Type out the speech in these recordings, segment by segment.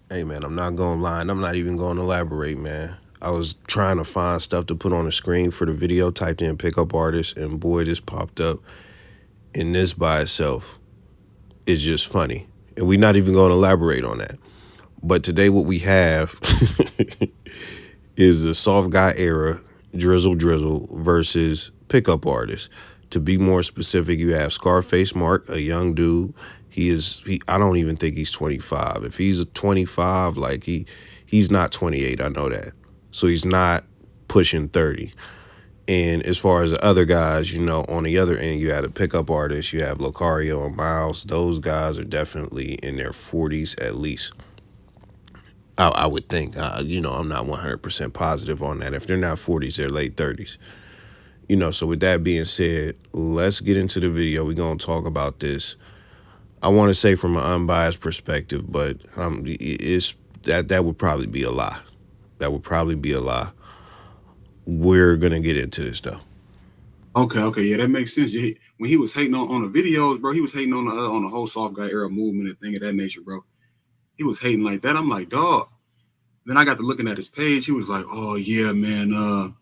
Hey man, I'm not gonna lie, and I'm not even gonna elaborate, man. I was trying to find stuff to put on the screen for the video, typed in pickup artist, and boy, this popped up. And this by itself is just funny. And we're not even gonna elaborate on that. But today, what we have is the soft guy era, Drizzle versus pickup artist. To be more specific, you have Scarface Mark, a young dude. I don't even think he's 25. If he's a 25, like he's not 28, I know that. So he's not pushing 30. And as far as the other guys, on the other end, you have a pickup artist, you have Locario and Miles. Those guys are definitely in their 40s at least. I would think. I'm not 100% positive on that. If they're not 40s, they're late 30s. So with that being said, let's get into the video. We're going to talk about this. I want to say from an unbiased perspective, but it's that would probably be a lie. That would probably be a lie. We're going to get into this, though. Okay, yeah, that makes sense. When he was hating on the videos, bro, he was hating on the whole soft guy era movement and thing of that nature, bro. He was hating like that. I'm like, dog. Then I got to looking at his page. He was like, oh yeah, man,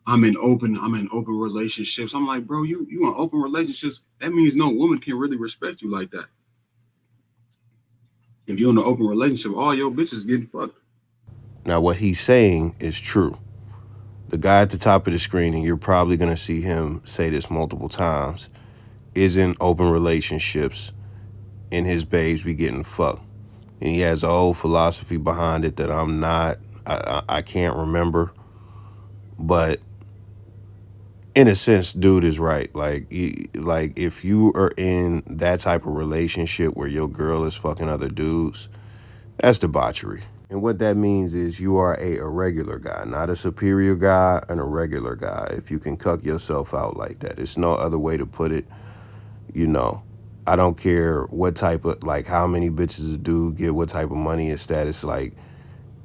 I'm in open relationships. I'm like, bro, you in open relationships? That means no woman can really respect you like that. If you're in an open relationship, all your bitches getting fucked. Now, what he's saying is true. The guy at the top of the screen, and you're probably going to see him say this multiple times, is in open relationships and his babes be getting fucked. And he has a whole philosophy behind it that I can't remember. But in a sense, dude is right. Like if you are in that type of relationship where your girl is fucking other dudes, that's debauchery. And what that means is you are a irregular guy, not a superior guy, an irregular guy. If you can cuck yourself out like that, it's no other way to put it. You know, I don't care what type of, like, how many bitches a dude get, what type of money and status. Like,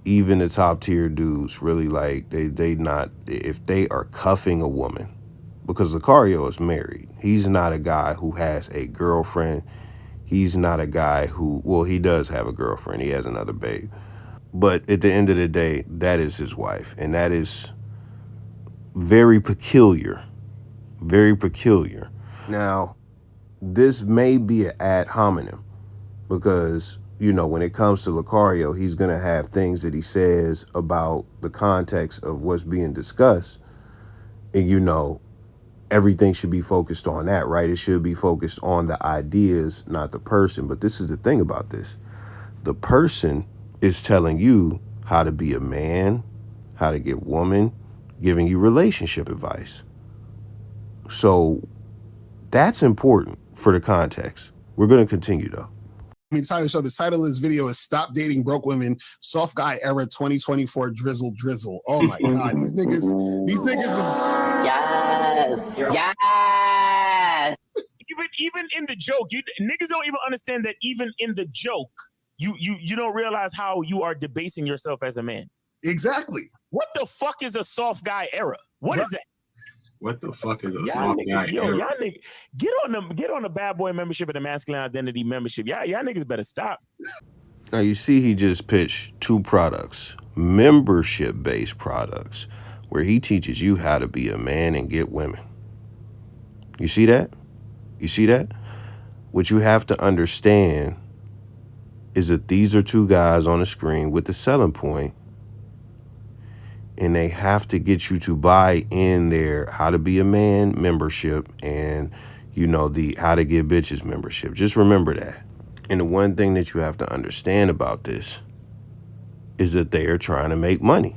even the top tier dudes really, like, they not, if they are cuffing a woman, because Lucario is married. He's not a guy who has a girlfriend. He's not a guy who, well, he does have a girlfriend. He has another babe. But at the end of the day, that is his wife. And that is very peculiar. Very peculiar. Now, this may be an ad hominem because, when it comes to Lucario, he's going to have things that he says about the context of what's being discussed. And, everything should be focused on that, right? It should be focused on the ideas, not the person. But this is the thing about this. The person is telling you how to be a man, how to get woman, giving you relationship advice. So that's important for the context. We're going to continue, though. I mean, the title of this video is Stop Dating Broke Women, Soft Guy Era 2024 Drizzle. Oh my God, these niggas is... Yes. Even in the joke, niggas don't even understand that even in the joke, you don't realize how you are debasing yourself as a man. Exactly. What the fuck is a soft guy era? What is that? What the fuck is a soft guy era? Y'all niggas, get on the bad boy membership and the masculine identity membership. Y'all niggas better stop. Now, you see, he just pitched two products, membership-based products, where he teaches you how to be a man and get women. You see that? You see that? What you have to understand is that these are two guys on the screen with the selling point, and they have to get you to buy in their how to be a man membership and, the how to get bitches membership. Just remember that. And the one thing that you have to understand about this is that they are trying to make money.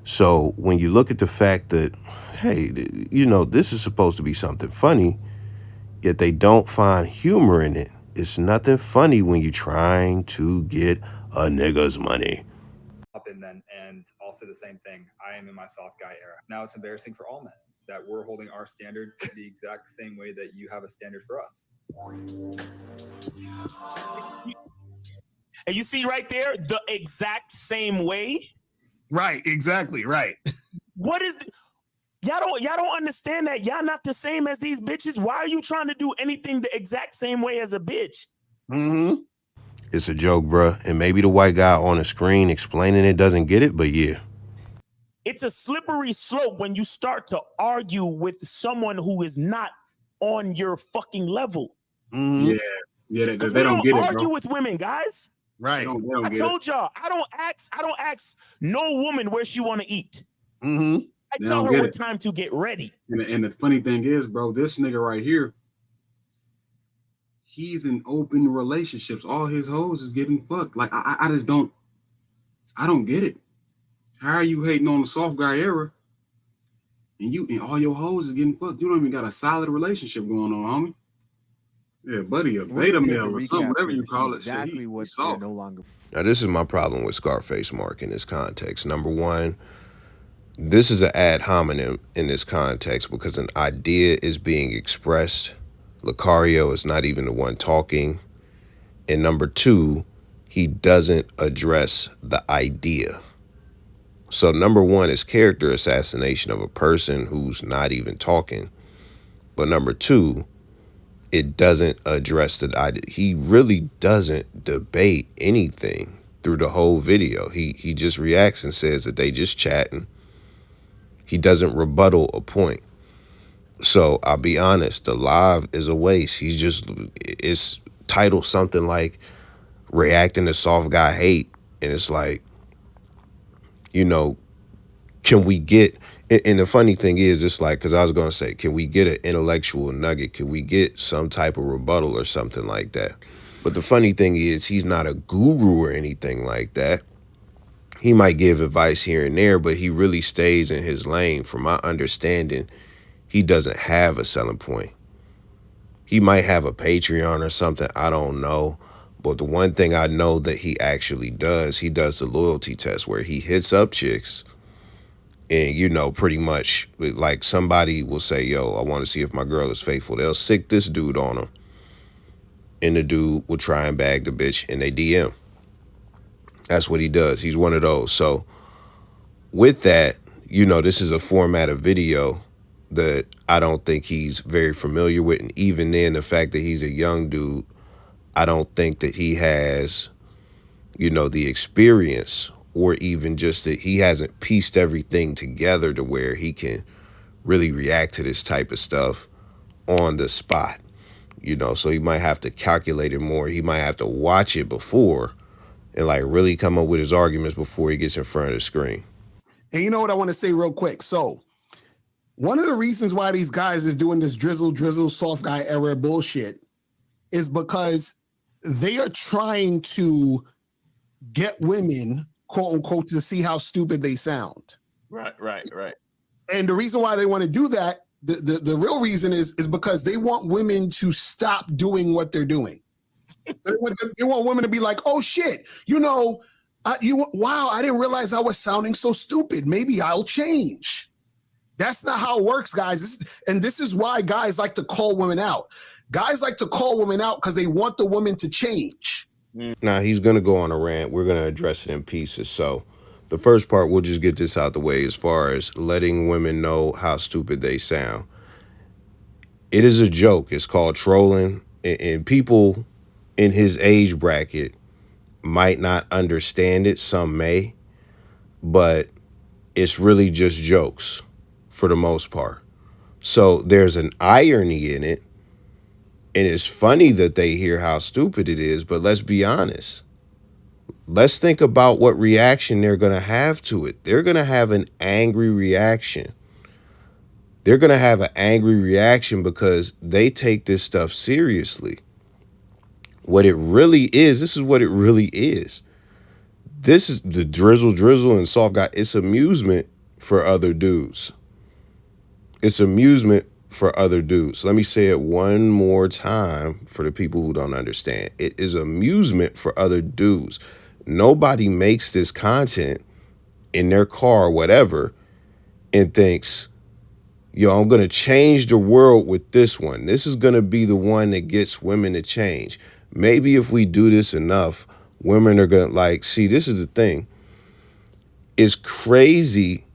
So when you look at the fact that, hey, this is supposed to be something funny, yet they don't find humor in it. It's nothing funny when you're trying to get a nigga's money. And also the same thing. I am in my soft guy era. Now it's embarrassing for all men that we're holding our standard the exact same way that you have a standard for us. And you see right there, the exact same way. Right, exactly, right. What is y'all don't understand that y'all not the same as these bitches? Why are you trying to do anything the exact same way as a bitch? Mm-hmm. It's a joke, bruh. And maybe the white guy on the screen explaining it doesn't get it, but yeah. It's a slippery slope when you start to argue with someone who is not on your fucking level. Mhm. Yeah, they Because don't, we don't get it, argue bro. with women, guys. Right. They don't I get told y'all, I don't ask no woman where she want to eat. Mm-hmm. I They tell don't her get what it. time to get ready. And the funny thing is, bro, this nigga right here, he's in open relationships. All his hoes is getting fucked. Like I just don't get it. How are you hating on the soft guy era? And all your hoes is getting fucked. You don't even got a solid relationship going on, homie. Yeah, buddy, a beta male or something, whatever you call it. Exactly what they're no longer. Now, this is my problem with Scarface Mark in this context. Number one, this is an ad hominem in this context because an idea is being expressed. Lucario is not even the one talking. And number two, he doesn't address the idea. So number one is character assassination of a person who's not even talking. But number two, it doesn't address the idea. He really doesn't debate anything through the whole video. He just reacts and says that they just chatting. He doesn't rebuttal a point. So I'll be honest, the live is a waste. It's titled something like reacting to soft guy hate. And it's like, can we get, and the funny thing is, it's like, because I was going to say, can we get an intellectual nugget? Can we get some type of rebuttal or something like that? But the funny thing is, he's not a guru or anything like that. He might give advice here and there, but he really stays in his lane. From my understanding, he doesn't have a selling point. He might have a Patreon or something, I don't know. But the one thing I know that he actually does, he does the loyalty test where he hits up chicks. And, pretty much like somebody will say, yo, I want to see if my girl is faithful. They'll sick this dude on him. And the dude will try and bag the bitch and they DM. That's what he does. He's one of those. So with that, this is a format of video that I don't think he's very familiar with. And even then, the fact that he's a young dude, I don't think that he has, the experience or even just that he hasn't pieced everything together to where he can really react to this type of stuff on the spot, so he might have to calculate it more. He might have to watch it before and like really come up with his arguments before he gets in front of the screen. And you know what I want to say real quick? So one of the reasons why these guys is doing this drizzle, soft guy era bullshit is because they are trying to get women, quote unquote, to see how stupid they sound. Right. And the reason why they want to do that, the real reason is because they want women to stop doing what they're doing. They want women to be like, oh shit, wow, I didn't realize I was sounding so stupid. Maybe I'll change. That's not how it works, guys. This is why guys like to call women out. Guys like to call women out because they want the woman to change. Now, he's going to go on a rant. We're going to address it in pieces. So the first part, we'll just get this out the way as far as letting women know how stupid they sound. It is a joke. It's called trolling. And people in his age bracket might not understand it. Some may. But it's really just jokes for the most part. So there's an irony in it. And it's funny that they hear how stupid it is, but let's be honest. Let's think about what reaction they're going to have to it. They're going to have an angry reaction. They're going to have an angry reaction because they take this stuff seriously. What it really is, this is what it really is. This is the drizzle and soft guy. It's amusement for other dudes. It's amusement for other dudes. Let me say it one more time for the people who don't understand. It is amusement for other dudes. Nobody makes this content in their car or whatever and thinks, yo, I'm going to change the world with this one. This is going to be the one that gets women to change. Maybe if we do this enough, women are going to see, this is the thing. It's crazy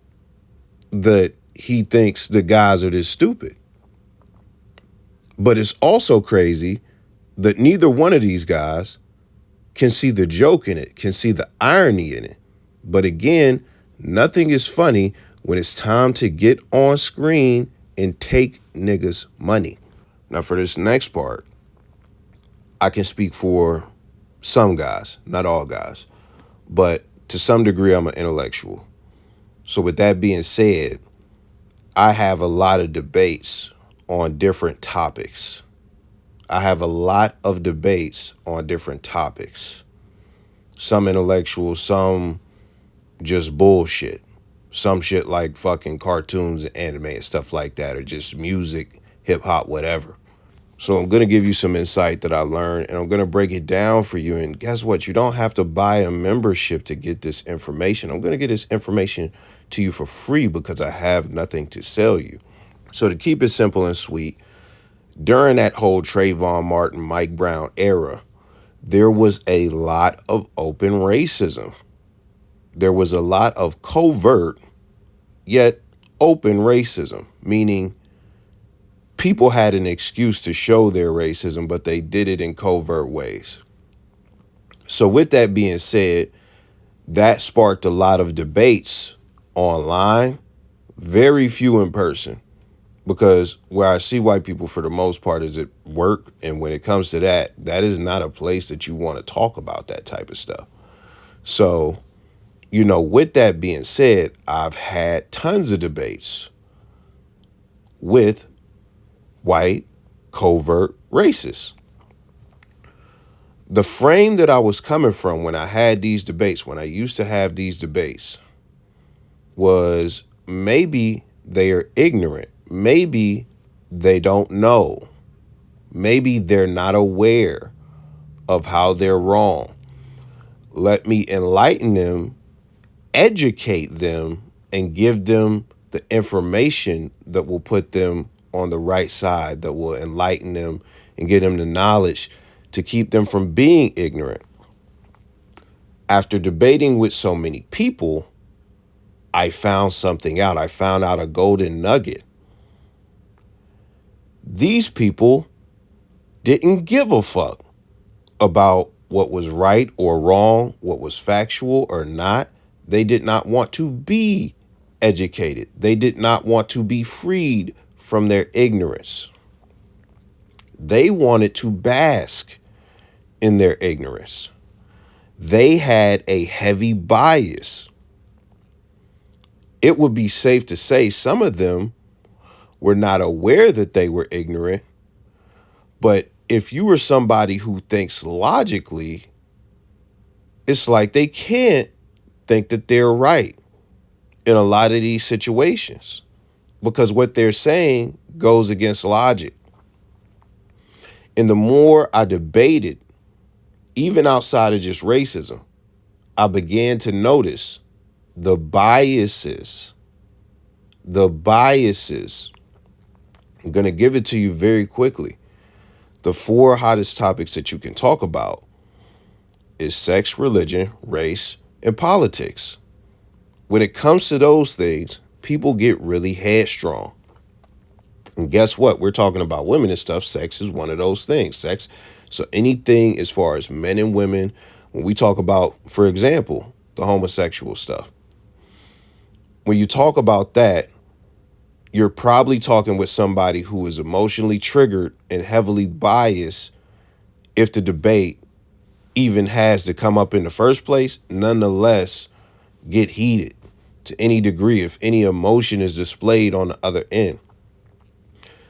that he thinks the guys are this stupid. But it's also crazy that neither one of these guys can see the joke in it, can see the irony in it. But again, nothing is funny when it's time to get on screen and take niggas' money. Now for this next part, I can speak for some guys, not all guys, but to some degree I'm an intellectual. So with that being said, I have a lot of debates on different topics. Some intellectual, some just bullshit. Some shit like fucking cartoons and anime and stuff like that, or just music, hip hop, whatever. So I'm going to give you some insight that I learned, and I'm going to break it down for you. And guess what? You don't have to buy a membership to get this information. I'm going to get this information to you for free because I have nothing to sell you. So to keep it simple and sweet, during that whole Trayvon Martin, Mike Brown era, there was a lot of open racism. There was a lot of covert, yet open racism, meaning people had an excuse to show their racism, but they did it in covert ways. So with that being said, that sparked a lot of debates online, very few in person, because where I see white people for the most part is at work. And when it comes to that, that is not a place that you want to talk about that type of stuff. So, with that being said, I've had tons of debates with white covert racists. The frame that I was coming from when I had these debates, when I used to have these debates, was maybe they are ignorant. Maybe they don't know. Maybe they're not aware of how they're wrong. Let me enlighten them, educate them, and give them the information that will put them on the right side, that will enlighten them and give them the knowledge to keep them from being ignorant. After debating with so many people, I found something out. I found out a golden nugget. These people didn't give a fuck about what was right or wrong, what was factual or not. They did not want to be educated. They did not want to be freed from their ignorance. They wanted to bask in their ignorance. They had a heavy bias. It would be safe to say some of them were not aware that they were ignorant. But if you were somebody who thinks logically, it's like they can't think that they're right in a lot of these situations because what they're saying goes against logic. And the more I debated, even outside of just racism, I began to notice the biases. I'm going to give it to you very quickly. The 4 hottest topics that you can talk about is sex, religion, race, and politics. When it comes to those things, people get really headstrong. And guess what? We're talking about women and stuff. Sex is one of those things. Sex. So anything as far as men and women, when we talk about, for example, the homosexual stuff, when you talk about that, you're probably talking with somebody who is emotionally triggered and heavily biased if the debate even has to come up in the first place, nonetheless, get heated to any degree if any emotion is displayed on the other end.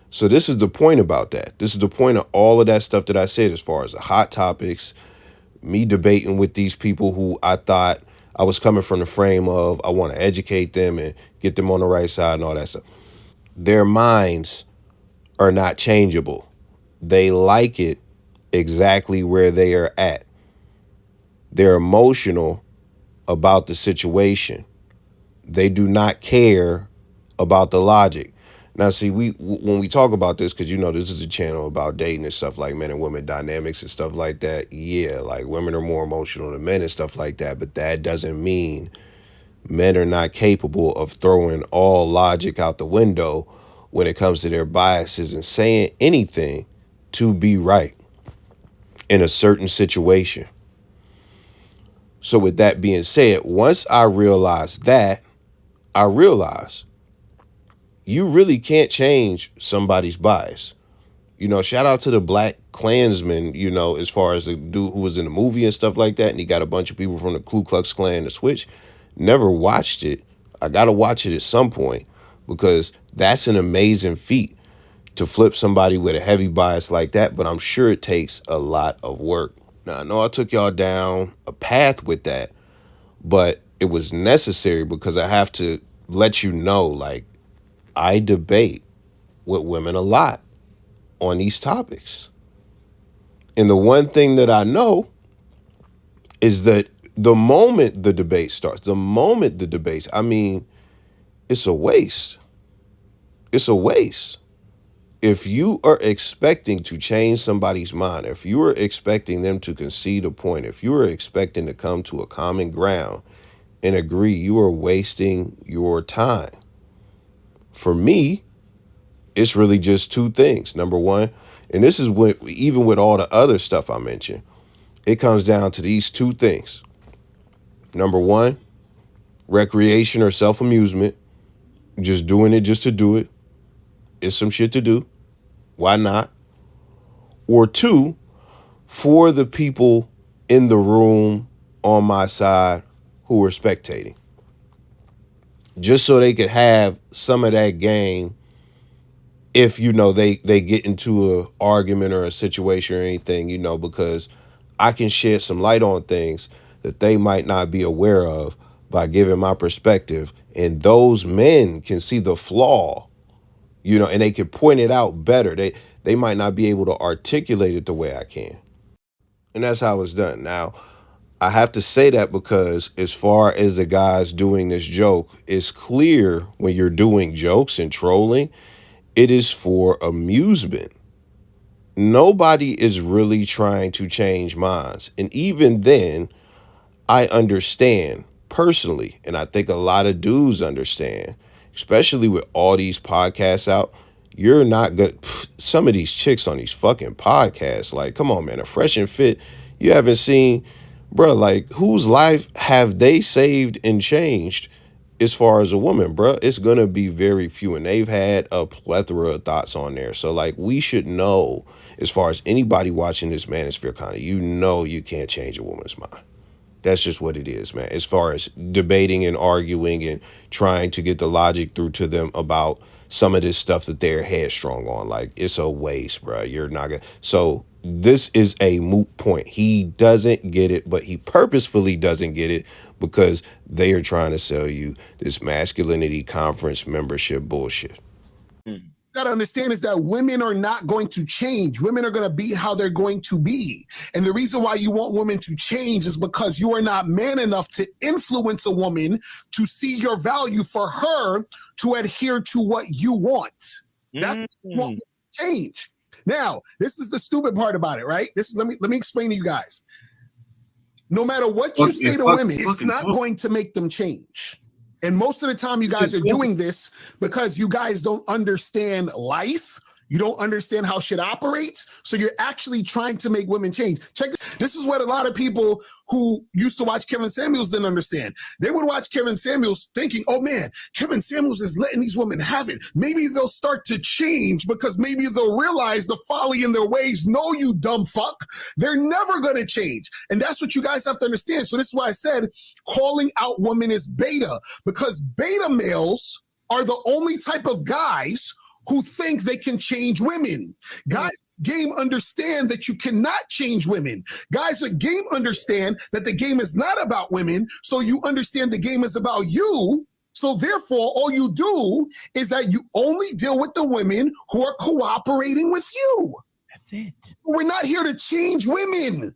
So this is the point about that. This is the point of all of that stuff that I said as far as the hot topics, me debating with these people who I thought I was coming from the frame of I want to educate them and get them on the right side and all that stuff. Their minds are not changeable. They like it exactly where they are at. They're emotional about the situation. They do not care about the logic. Now, see, when we talk about this, because this is a channel about dating and stuff like men and women dynamics and stuff like that. Yeah, like women are more emotional than men and stuff like that. But that doesn't mean men are not capable of throwing all logic out the window when it comes to their biases and saying anything to be right in a certain situation. So with that being said, once I realized that, I realized you really can't change somebody's bias. You know, shout out to the Black Klansman, you know, as far as the dude who was in the movie and stuff like that. And he got a bunch of people from the Ku Klux Klan to switch. Never watched it. I got to watch it at some point because that's an amazing feat to flip somebody with a heavy bias like that. But I'm sure it takes a lot of work. Now, I know I took y'all down a path with that, but it was necessary because I have to let you know, like, I debate with women a lot on these topics. And the one thing that I know is that the moment the debate starts, I mean, it's a waste. It's a waste. If you are expecting to change somebody's mind, if you are expecting them to concede a point, if you are expecting to come to a common ground and agree, you are wasting your time. For me, it's really just two things. Number one, and this is what, even with all the other stuff I mentioned, it comes down to these two things. Number one, recreation or self-amusement, just doing it just to do it. It's some shit to do. Why not? Or two, for the people in the room on my side who are spectating, just so they could have some of that game if, you know, they get into a argument or a situation or anything, you know, because I can shed some light on things that they might not be aware of by giving my perspective, and those men can see the flaw, you know, and they can point it out better. They might not be able to articulate it the way I can. And that's how it's done. Now, I have to say that because as far as the guys doing this joke, it's clear when you're doing jokes and trolling, it is for amusement. Nobody is really trying to change minds. And even then, I understand personally, and I think a lot of dudes understand, especially with all these podcasts out, you're not good. Some of these chicks on these fucking podcasts, like, come on, man, a Fresh and Fit, you haven't seen, bro, like, whose life have they saved and changed as far as a woman, bro? It's gonna be very few, and they've had a plethora of thoughts on there. So, like, we should know, as far as anybody watching this Manosphere content, you know you can't change a woman's mind. That's just what it is, man. As far as debating and arguing and trying to get the logic through to them about some of this stuff that they're headstrong on, like, it's a waste, bro. You're not gonna. So this is a moot point. He doesn't get it, but he purposefully doesn't get it because they are trying to sell you this masculinity conference membership bullshit. Got to understand is that women are not going to change. Women are going to be how they're going to be. And the reason why you want women to change is because you are not man enough to influence a woman to see your value for her to adhere to what you want. That's what you want to change. Now, this is the stupid part about it, right? Let me explain to you guys. No matter what you say to women, it's not going to make them change. And most of the time you guys are doing this because you guys don't understand life. You don't understand how shit operates. So you're actually trying to make women change. Check this. This is what a lot of people who used to watch Kevin Samuels didn't understand. They would watch Kevin Samuels thinking, oh man, Kevin Samuels is letting these women have it. Maybe they'll start to change because maybe they'll realize the folly in their ways. No, you dumb fuck. They're never going to change. And that's what you guys have to understand. So this is why I said calling out women is beta, because beta males are the only type of guys who think they can change women. Guys game understand that you cannot change women. Guys at game understand that the game is not about women, so you understand the game is about you. So therefore, all you do is that you only deal with the women who are cooperating with you. That's it. We're not here to change women.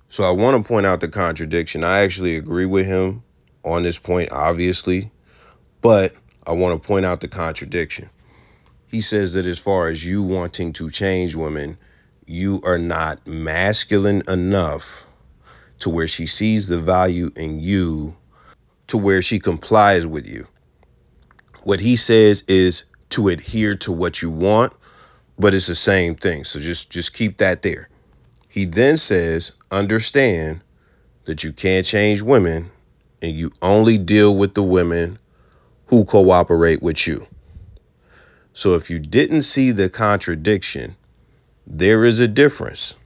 So I want to point out the contradiction. I actually agree with him on this point, obviously, but I want to point out the contradiction. He says that as far as you wanting to change women, you are not masculine enough to where she sees the value in you, to where she complies with you. What he says is to adhere to what you want, but it's the same thing. So just keep that there. He then says, understand that you can't change women and you only deal with the women who cooperate with you. So if you didn't see the contradiction, there is a difference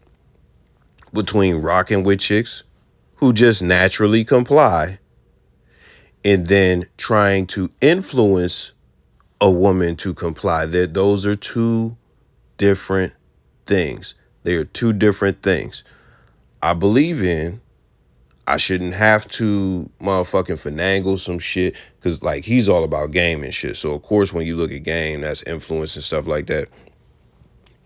between rocking with chicks who just naturally comply and then trying to influence a woman to comply. That those are two different things. They are two different things. I believe in I shouldn't have to motherfucking finagle some shit because like he's all about game and shit. So of course when you look at game, that's influence and stuff like that.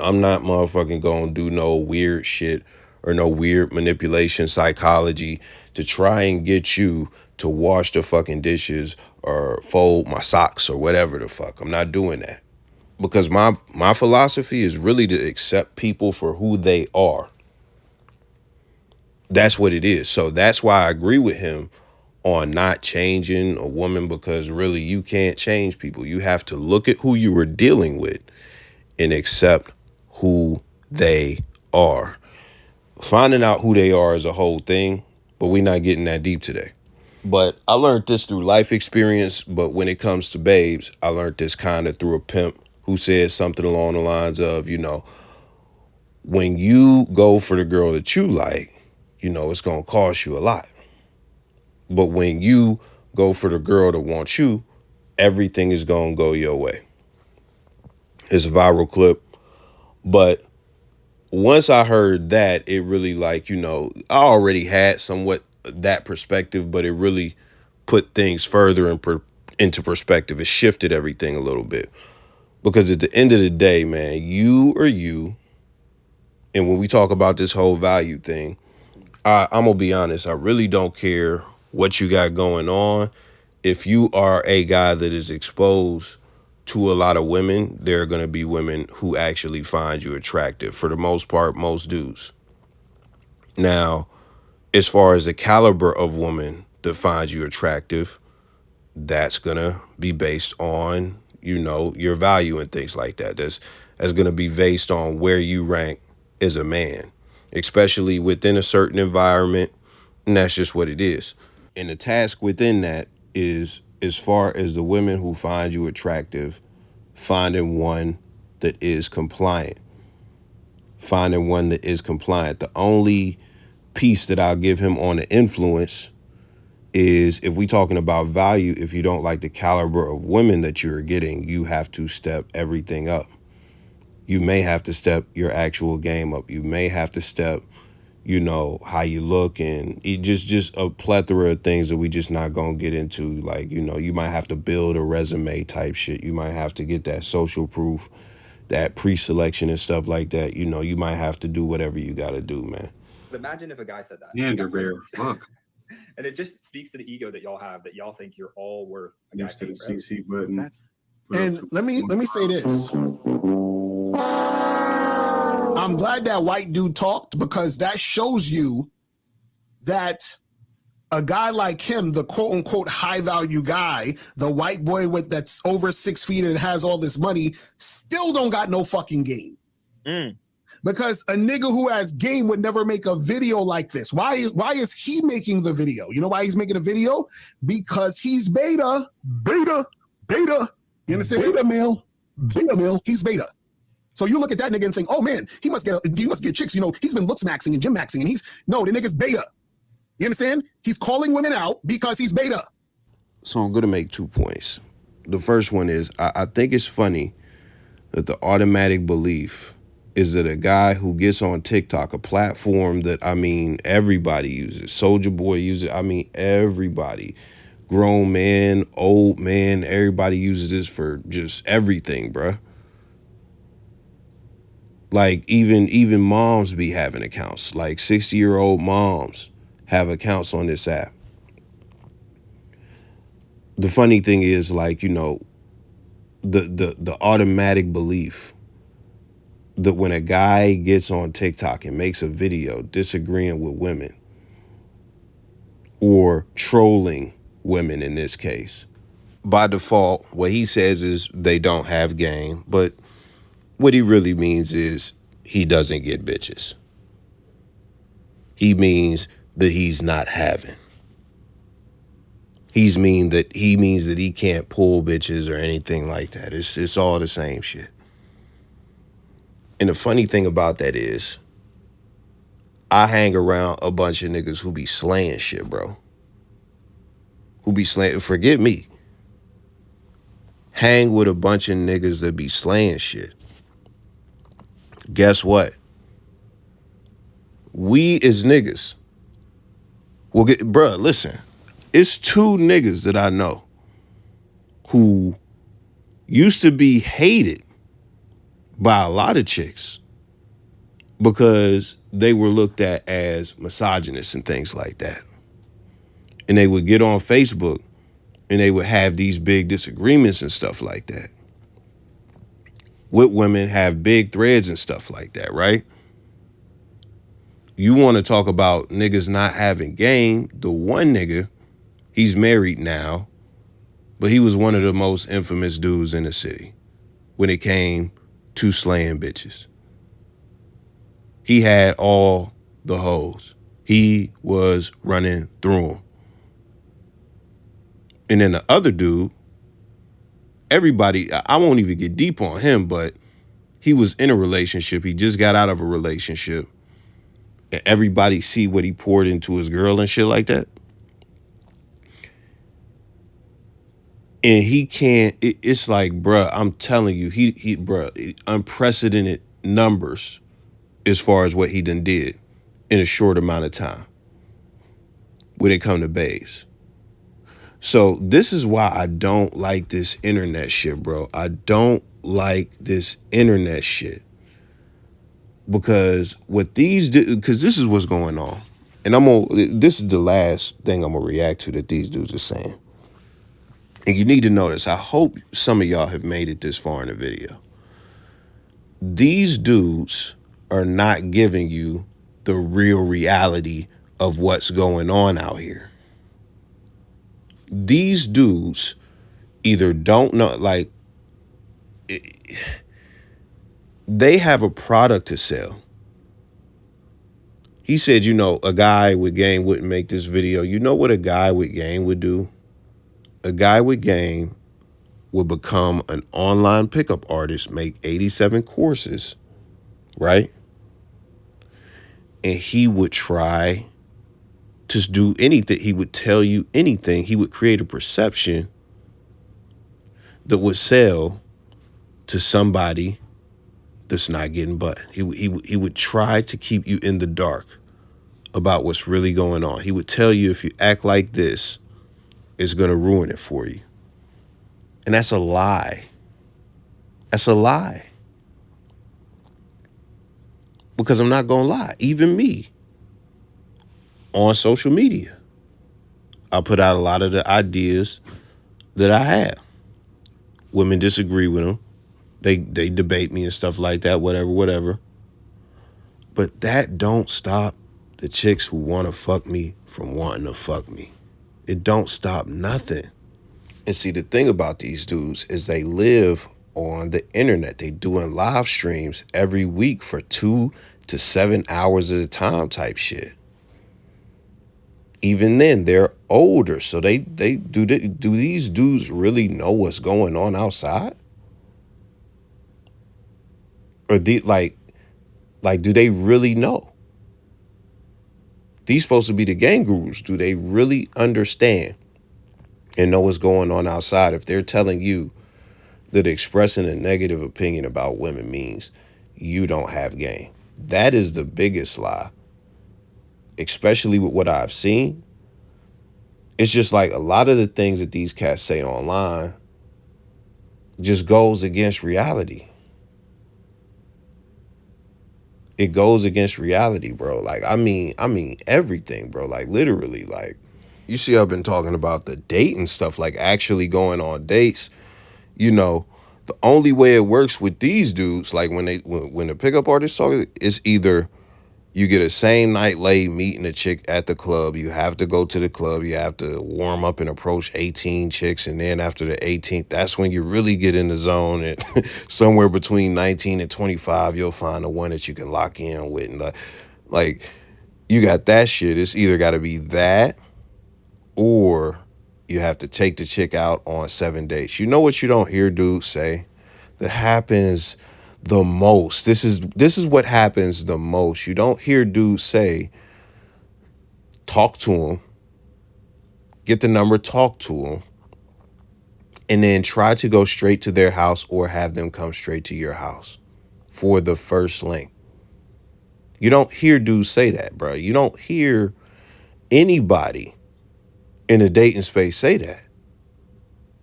I'm not motherfucking gonna do no weird shit or no weird manipulation psychology to try and get you to wash the fucking dishes or fold my socks or whatever the fuck. I'm not doing that. Because my philosophy is really to accept people for who they are. That's what it is. So that's why I agree with him on not changing a woman, because really you can't change people. You have to look at who you were dealing with and accept who they are. Finding out who they are is a whole thing, but we're not getting that deep today. But I learned this through life experience. But when it comes to babes, I learned this kind of through a pimp who said something along the lines of, when you go for the girl that you like, it's going to cost you a lot. But when you go for the girl that wants you, everything is going to go your way. It's a viral clip. But once I heard that, it really I already had somewhat that perspective, but it really put things further into perspective. It shifted everything a little bit. Because at the end of the day, man, you are you. And when we talk about this whole value thing, I'm going to be honest. I really don't care what you got going on. If you are a guy that is exposed to a lot of women, there are going to be women who actually find you attractive. For the most part, most dudes. Now, as far as the caliber of woman that finds you attractive, that's going to be based on, your value and things like that. That's going to be based on where you rank as a man, especially within a certain environment. And that's just what it is. And the task within that is, as far as the women who find you attractive, finding one that is compliant. Finding one that is compliant. The only piece that I'll give him on the influence is, if we talking about value, if you don't like the caliber of women that you're getting, you have to step everything up. You may have to step your actual game up. You may have to step, how you look, and it just a plethora of things that we just not going to get into. Like, you might have to build a resume type shit. You might have to get that social proof, that pre-selection and stuff like that. You might have to do whatever you got to do, man. But imagine if a guy said that. Dander bear, fuck. And it just speaks to the ego that y'all have, that y'all think you're all worth. Next to the CC button. And let me say this. I'm glad that white dude talked, because that shows you that a guy like him, the quote unquote high value guy, the white boy that's over 6 feet and has all this money, still don't got no fucking game. Because a nigga who has game would never make a video like this. Why is he making the video? You know why he's making a video? Because he's beta. You understand? Beta male. He's beta. So you look at that nigga and think, oh man, he must get chicks. He's been looks maxing and gym maxing, and the nigga's beta. You understand? He's calling women out because he's beta. So I'm going to make 2 points. The first one is, I think it's funny that the automatic belief is that a guy who gets on TikTok, a platform that, everybody uses. Soulja Boy uses it. Everybody. Grown man, old man, everybody uses this for just everything, bruh. Like, even moms be having accounts. Like 60-year-old moms have accounts on this app. The funny thing is, the automatic belief that when a guy gets on TikTok and makes a video disagreeing with women or trolling women in this case, by default, what he says is they don't have game, but what he really means is he doesn't get bitches. He means that he's not having. He means that he can't pull bitches or anything like that. It's all the same shit. And the funny thing about that is, I hang around a bunch of niggas who be slaying shit, bro. Who be slaying, forget me. Hang with a bunch of niggas that be slaying shit. Guess what? We as niggas will get, bruh, listen. It's two niggas that I know who used to be hated by a lot of chicks because they were looked at as misogynists and things like that. And they would get on Facebook and they would have these big disagreements and stuff like that. With women, have big threads and stuff like that, right? You want to talk about niggas not having game. The one nigga, he's married now, but he was one of the most infamous dudes in the city when it came to slaying bitches. He had all the hoes. He was running through them. And then the other dude, everybody, I won't even get deep on him, but he was in a relationship. He just got out of a relationship. And everybody see what he poured into his girl and shit like that. And he can't, it's like, bruh, I'm telling you, bruh, unprecedented numbers as far as what he done did in a short amount of time when it come to babes. So this is why I don't like this internet shit, bro. I don't like this internet shit. Because what these do, because this is what's going on. And this is the last thing I'm gonna react to that these dudes are saying. And you need to notice, I hope some of y'all have made it this far in the video. These dudes are not giving you the real reality of what's going on out here. These dudes either don't know, like, they have a product to sell. He said, you know, a guy with game wouldn't make this video. You know what a guy with game would do? A guy with game would become an online pickup artist, make 87 courses, right? And he would try to do anything. He would tell you anything. He would create a perception that would sell to somebody that's not getting butt. He would try to keep you in the dark about what's really going on. He would tell you if you act like this, it's going to ruin it for you. And that's a lie. That's a lie. Because I'm not going to lie. Even me, on social media, I put out a lot of the ideas that I have. Women disagree with them. They debate me and stuff like that, whatever. But that don't stop the chicks who want to fuck me from wanting to fuck me. It don't stop nothing. And see, the thing about these dudes is they live on the internet. They doing live streams every week for 2 to 7 hours at a time type shit. Even then, they're older. So do these dudes really know what's going on outside? Or do they really know? These supposed to be the game gurus. Do they really understand and know what's going on outside if they're telling you that expressing a negative opinion about women means you don't have game? That is the biggest lie, especially with what I've seen. It's just like a lot of the things that these cats say online just goes against reality. It goes against reality, bro. Like, I mean everything, bro. Like, literally, like, you see, I've been talking about the dating stuff, like actually going on dates. You know, the only way it works with these dudes, like when the pickup artists talk, is either you get a same night lay meeting a chick at the club. You have to go to the club. You have to warm up and approach 18 chicks. And then after the 18th, that's when you really get in the zone. And somewhere between 19 and 25, you'll find the one that you can lock in with. And like, You got that shit. It's either got to be that or you have to take the chick out on 7 dates. You know what you don't hear dudes say? That happens the most. This is what happens the most. You don't hear dudes say, talk to him, get the number, talk to him, and then try to go straight to their house or have them come straight to your house for the first link. You don't hear dudes say that, bro. You don't hear anybody in the dating space say that.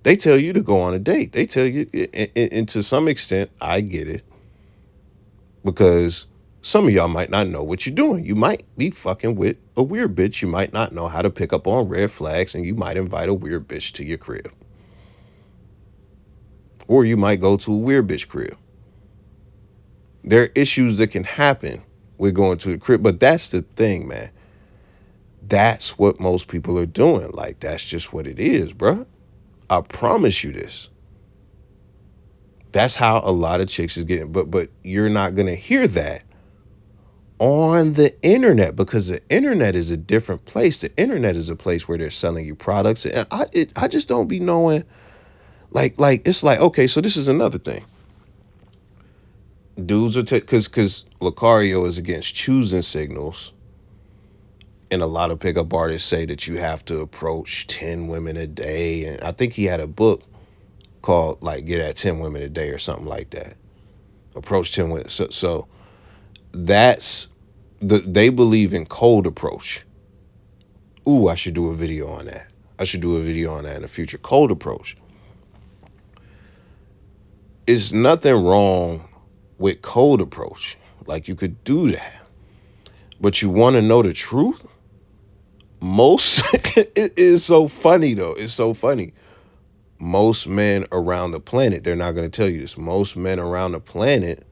They tell you to go on a date. They tell you, and to some extent, I get it. Because some of y'all might not know what you're doing. You might be fucking with a weird bitch. You might not know how to pick up on red flags, and you might invite a weird bitch to your crib. Or you might go to a weird bitch crib. There are issues that can happen with going to the crib, but that's the thing, man. That's what most people are doing. Like, that's just what it is, bro. I promise you this. That's how a lot of chicks is getting, but you're not going to hear that on the internet, because the internet is a different place. The internet is a place where they're selling you products. And I just don't be knowing, like it's like, okay, so this is another thing. Dudes are because Lucario is against choosing signals. And a lot of pickup artists say that you have to approach 10 women a day. And I think he had a book called like Get at 10 Women a Day or something like that. Approach 10 women. So that's they believe in cold approach. Ooh, I should do a video on that. I should do a video on that in the future. Cold approach. There's nothing wrong with cold approach. Like, you could do that. But you want to know the truth? It is so funny though. It's so funny. Most men around the planet, they're not going to tell you this. Most men around the planet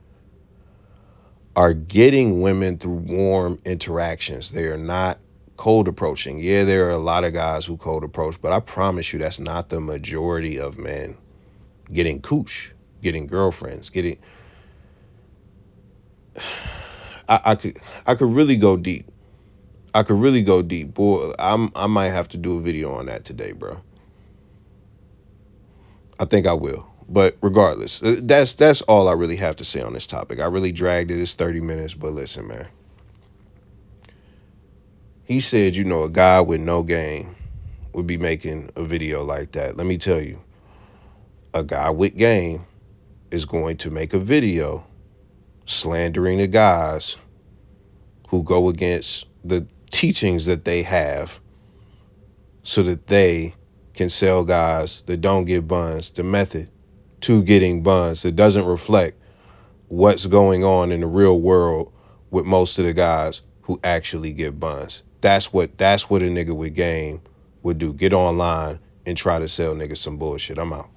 are getting women through warm interactions. They are not cold approaching. Yeah, there are a lot of guys who cold approach, but I promise you that's not the majority of men getting cooch, getting girlfriends, getting... I could really go deep. I could really go deep. Boy, I might have to do a video on that today, bro. I think I will. But regardless, that's all I really have to say on this topic. I really dragged it. It's 30 minutes, but listen, man. He said, you know, a guy with no game would be making a video like that. Let me tell you, a guy with game is going to make a video slandering the guys who go against the teachings that they have so that they can sell guys that don't get buns, the method to getting buns that doesn't reflect what's going on in the real world with most of the guys who actually get buns. That's what a nigga with game would do. Get online and try to sell niggas some bullshit. I'm out.